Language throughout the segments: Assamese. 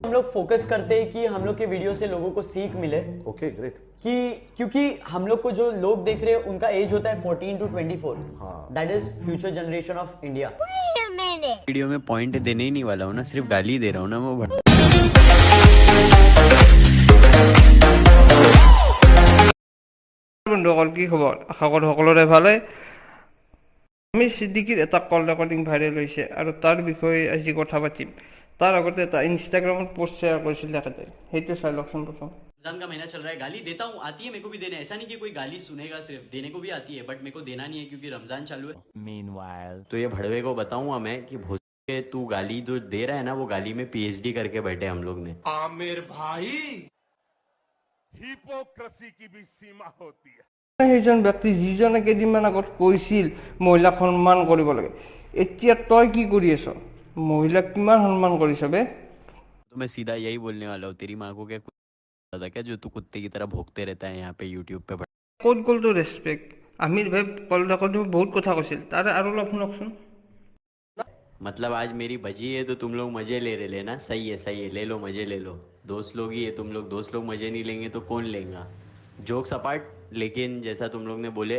हम लोग फोकस करते हैं कि हम लोग के वीडियो से लोगों को सीख मिले। Okay great. कि क्योंकि हम लोग को जो लोग देख रहे हैं उनका एज होता है 14 to 24। That is future generation of India. Video में पॉइंट देने ही नहीं वाला हूँ ना, सिर्फ गाली दे रहा हूँ ना मैं। বন্ধুসকল কি খবৰ? আশা কৰোঁ সকলোৰে ভালে। আমি সিদ্দিকীৰ এটা কল ৰেকৰ্ডিং ভাইৰেল হৈছে আৰু তাৰ বিষয়ে আজি কথা পাতিম। তাৰ আগতে এটা ইনষ্টাগ্ৰামত পোষ্ট শ্বেয়াৰ কৰিছিল তেখেতে, সেইটো চাই লওকচোন প্ৰথম। रमजान का महीना चल रहा है, गाली देता हूँ, आती है मेरे को भी देने, ऐसा नहीं कि कोई गाली सुनेगा, सिर्फ देने को भी आती है, बट मेरे को देना नहीं है क्योंकि रमजान चालू है। मीनवाइल तो ये भड़वे को बताऊंगा मैं कि भोसले तू गाली जो दे रहा है ना, वो गाली में पीएचडी करके बैठे हम लोग ने। आमिर भाई, हिपोक्रेसी की भी सीमा होती है। সেইজন ব্যক্তি যিজনে কেইদিনমান আগত কৈছিল মহিলাক সন্মান কৰিব লাগে, এতিয়া তই কি কৰি আছ? মহিলাক কিমান সন্মান কৰিছ বে? तो मैं सीधा यही बोलने वाला हूँ, तेरी माँ को क्या था क्या जो तू कुत्ते की तरह भोंकते रहता है यहाँ पे यूट्यूब पे। ক'ত গ'ল তোৰ ৰেচপেক্ট? আমিৰ ভাই কল ৰেকৰ্ডিং বহুত কথা কৈছিল, তাৰে আৰু অলপ শুনকচোন। मतलब आज मेरी बजी है तो तुम लोग मजे ले रहे लेना, सही है ले लो मजे ले लो। दोस्त लोग ही है तुम लोग, दोस्त लोग मजे नहीं लेंगे तो कौन लेगा? जोक्स अपार्ट, लेकिन जैसा तुम लोग ने बोले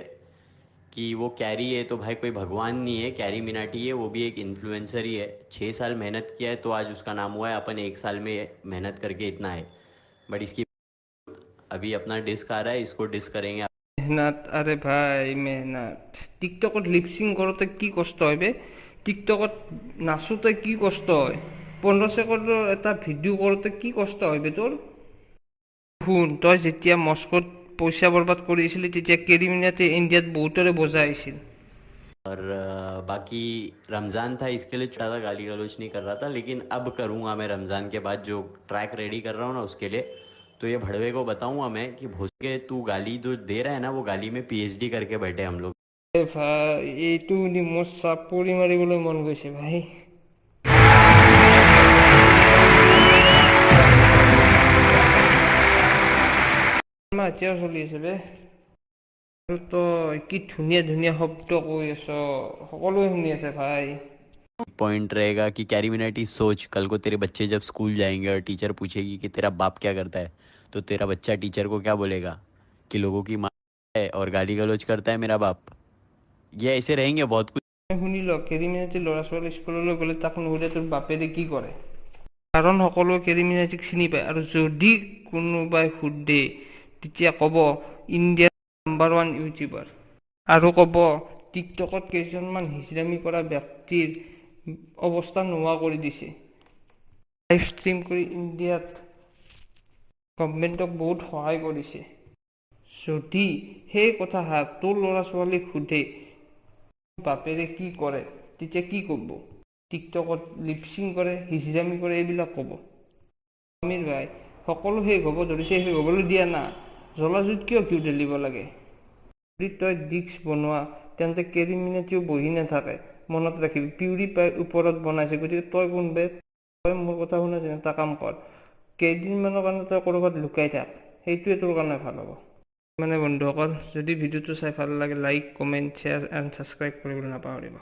कि वो कैरी है तो भाई कोई भगवान नहीं है, कैरी मिनाटी है, वो भी एक इन्फ्लुएंसर ही है। 6 साल मेहनत किया है तो आज उसका नाम हुआ है। अपन 1 साल में मेहनत करके इतना है, बट इसकी अभी अपना डिस्क आ रहा है, इसको डिस्क करेंगे। মেহনত, আরে ভাই মেহনত। টিকটকত লিপসিং কৰোঁতে কি কষ্ট হয় বে? টিকটকত নাচোতে কি কষ্ট হয়? 15 ছেকেণ্ডৰ এটা ভিডিঅ' কৰোঁতে কি কষ্ট হয় বে তোৰ? শুন, তই যেতিয়া মস্কোত পইচা বৰবাদ কৰিছিলি তেতিয়া কেৰী মিনাটি ইণ্ডিয়াত বহুতৰে বজাই আহিছিল। और बाकी रमज़ान था इसके लिए ज़्यादा गाली गलौज नहीं कर रहा था, लेकिन अब करूँगा मैं रमज़ान के बाद जो ट्रैक रेडी कर रहा हूँ ना उसके लिए। तो ये भड़वे को बताऊँगा मैं कि भोसले तू गाली जो दे रहा है ना, वो गाली में पीएचडी करके बैठे हम लोग। ভাই এইটো শুনি মোৰ চাপৰি মাৰিবলৈ মন গৈছে ভাই। এতিয়াও চলি আছে বে। তই কি ধুনীয়া ধুনীয়া শব্দ কৈ আছ, সকলোৱে শুনি আছে ভাই। पॉइंट रहेगा कि कैरी मिनाटी सोच, कल को तेरे बच्चे जब स्कूल जाएंगे और टीचर पूछेगी कि तेरा बाप क्या करता है, तो तेरा बच्चा टीचर को क्या बोलेगा कि लोगों की माँ है और गाली गलौज करता है मेरा बाप। ये ऐसे रहेंगे बहुत कुछ। শুনি ল, কেৰী মিনাটি ল'ৰা ছোৱালী স্কুললৈ গ'লে তাক নুসুধে তোৰ বাপেৰে কি কৰে, কাৰণ সকলোৱে কেৰী মিনাটিক চিনি পায়। আৰু যদি কোনোবাই সোধে তেতিয়া ক'ব ইণ্ডিয়াৰ নাম্বাৰ 1 ইউটিউবাৰ, আৰু ক'ব টিকটকত কেইজনমান হিজৰামি কৰা ব্যক্তিৰ অৱস্থা নোহোৱা কৰি দিছে, লাইভ ষ্ট্ৰীম কৰি ইণ্ডিয়াত গভৰ্ণমেণ্টক বহুত সহায় কৰিছে। যদি সেই কথাষাৰ তোৰ ল'ৰা ছোৱালীক সোধে বাপেৰে কি কৰে, তেতিয়া কি ক'ব? টিকটকত লিপচিং কৰে, হিজৰামি কৰে, এইবিলাক ক'ব। আমিৰ ভাই, সকলো শেষ হ'ব ধৰিছে, শেষ হ'বলৈ দিয়া না। জ্বলাজুইত কিয় ঘিউ ঢালিব লাগে? যদি তই ডিস্ক বনোৱা তেন্তে কেৰী মিনাটিও বহি নাথাকে। মনত ৰাখিবি, পিউৰিফাইৰ ওপৰত বনাইছে, গতিকে তই কোনবে? তই মোৰ কথা শুনা, এটা কাম কৰ, কেইদিনমানৰ কাৰণে তই ক'ৰবাত লুকাই থাক, সেইটোৱে তোৰ কাৰণে ভাল হ'ব। মানে বন্ধুসকল, যদি ভিডিঅ'টো চাই ভাল লাগে like, comment, share and subscribe কৰিবলৈ নাপাহৰিব।